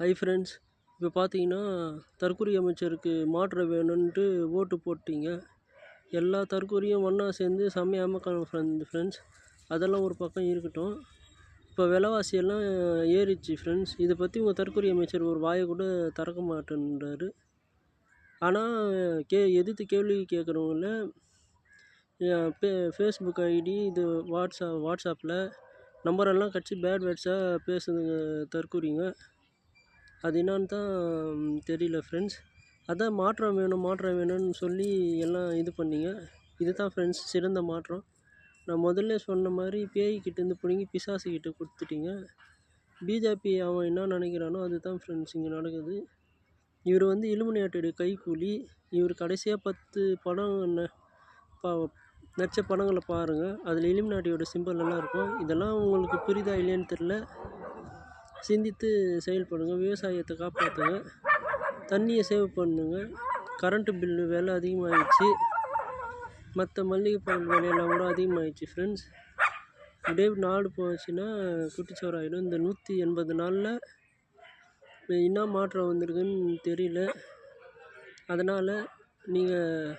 Hi friends, இப்போ பார்த்தீங்கன்னா தற்கொலை அமைச்சருக்கு மாற்றம் வேணும்ன்ட்டு ஓட்டு போட்டீங்க. எல்லா தற்கொலையும் ஒன்றா சேர்ந்து செம்மையா அமக்கலம் ஃப்ரெண்ட்ஸ். அதெல்லாம் ஒரு பக்கம் இருக்கட்டும். இப்போ விலைவாசி எல்லாம் ஏறிடுச்சு ஃப்ரெண்ட்ஸ். இதை பற்றி உங்கள் தற்கொலை அமைச்சர் ஒரு வாயை கூட திறக்க மாட்டேன்றாரு. ஆனால் எதிர்த்து கேள்வி கேட்குறவங்கள ஃபேஸ்புக் ஐடி இது வாட்ஸ்அப்பில் நம்பரெல்லாம் கட்சி பேட் வேர்ட்ஸாக பேசுதுங்க தற்கொலைங்க. அது என்னான்னு தான் தெரியல ஃப்ரெண்ட்ஸ். அதான் மாற்றம் வேணும்னு சொல்லி எல்லாம் இது பண்ணீங்க. இது தான் ஃப்ரெண்ட்ஸ் சிறந்த மாற்றம். நான் முதல்ல சொன்ன மாதிரி பேய்கிட்டேருந்து பிடுங்கி பிசாசுக்கிட்ட கொடுத்துட்டீங்க. பிஜேபி அவன் என்ன நினைக்கிறானோ அதுதான் ஃப்ரெண்ட்ஸ் இங்கே நடக்குது. இவர் வந்து இலுமினேட்டடு கைக்கூலி. இவர் கடைசியாக 10 படம் நடித்த படங்களை பாருங்கள். அதில் இலுமினாட்டியோட சிம்பல் எல்லாம் இருக்கும். இதெல்லாம் உங்களுக்கு புரியுதா இல்லையான்னு தெரில. சிந்தித்து செயல்படுங்க. விவசாயத்தை காப்பாற்றுங்க. தண்ணியை சேவ் பண்ணுங்க. கரண்ட்டு பில்லு விலை அதிகமாகிடுச்சு. மற்ற மளிகை பொருள் விலையெல்லாம் கூட அதிகமாகிடுச்சு ஃப்ரெண்ட்ஸ். இப்படியே நாடு போச்சுன்னா குட்டிச்சோறு ஆகிடும். இந்த 180 நாளில் என்ன மாற்றம் வந்திருக்குன்னு தெரியல. அதனால் நீங்கள்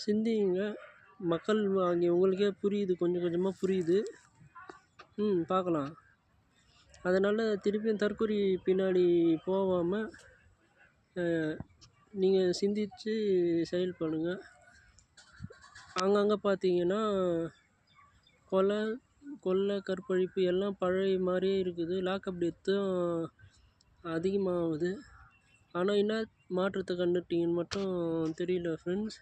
சிந்திங்க. மக்கள் அங்கே உங்களுக்கே புரியுது, கொஞ்சம் கொஞ்சமாக புரியுது. பார்க்கலாம். அதனால் திருப்பியும் தற்கொலை பின்னாடி போகாமல் நீங்கள் சிந்தித்து செயல்படுங்க. அங்கங்கே பார்த்தீங்கன்னா கொலை கற்பழிப்பு எல்லாம் பழைய மாதிரியே இருக்குது. லாக்அப் டெத்தும் அதிகமாகுது. ஆனால் என்ன மாற்றத்தை கண்டுட்டீங்கன்னு மட்டும் தெரியல ஃப்ரெண்ட்ஸ்.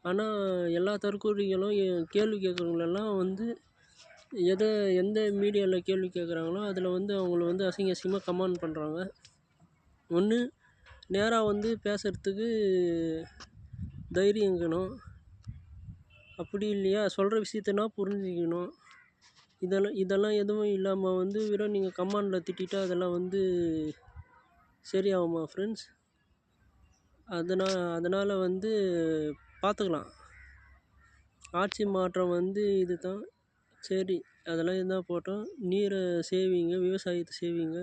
ஆனால் எல்லா தற்கொலைகளும் கேள்வி கேட்குறவங்களெல்லாம் வந்து எந்த மீடியாவில் கேள்வி கேட்குறாங்களோ அதில் வந்து அவங்கள வந்து அசிங்கமாக கமெண்ட் பண்ணுறாங்க. ஒன்று நேராக வந்து பேசுகிறதுக்கு தைரியம் இருக்கணும். அப்படி இல்லையா சொல்கிற விஷயத்தனா புரிஞ்சுக்கணும். இதெல்லாம் எதுவும் இல்லாமல் வந்து வெறும் நீங்கள் கமெண்டில் திட்டிட்டா அதெல்லாம் வந்து சரியாகுமா ஃப்ரெண்ட்ஸ்? அதனால் வந்து பார்த்துக்கலாம். ஆட்சி மாற்றம் வந்து இது தான் சரி. அதெல்லாம் இருந்தால் போட்டோம். நீரை சேவிங்க, விவசாயத்தை சேவிங்க.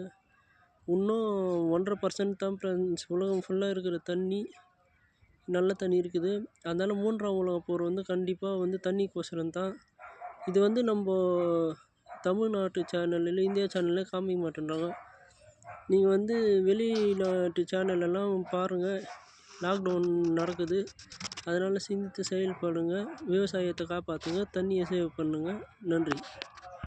இன்னும் 1.5% தான் ஃப்ரெண்ட்ஸ் உலகம் ஃபுல்லாக இருக்கிற தண்ணி நல்ல தண்ணி இருக்குது. அதனால் 3ஆம் உலகப் போர் வந்து கண்டிப்பாக வந்து தண்ணிக்கோசரம் தான். இது வந்து நம்ம தமிழ்நாட்டு சேனலில் இந்தியா சேனலில் காமிக்க மாட்டேன்றாங்க. நீங்கள் வந்து வெளிநாட்டு சேனலெல்லாம் பாருங்கள். லாக்டவுன் நடக்குது. அதனால் சிந்தித்து செயல்படுங்க. விவசாயத்தை காப்பாற்றுங்க. தண்ணியை சேவ் பண்ணுங்கள். நன்றி.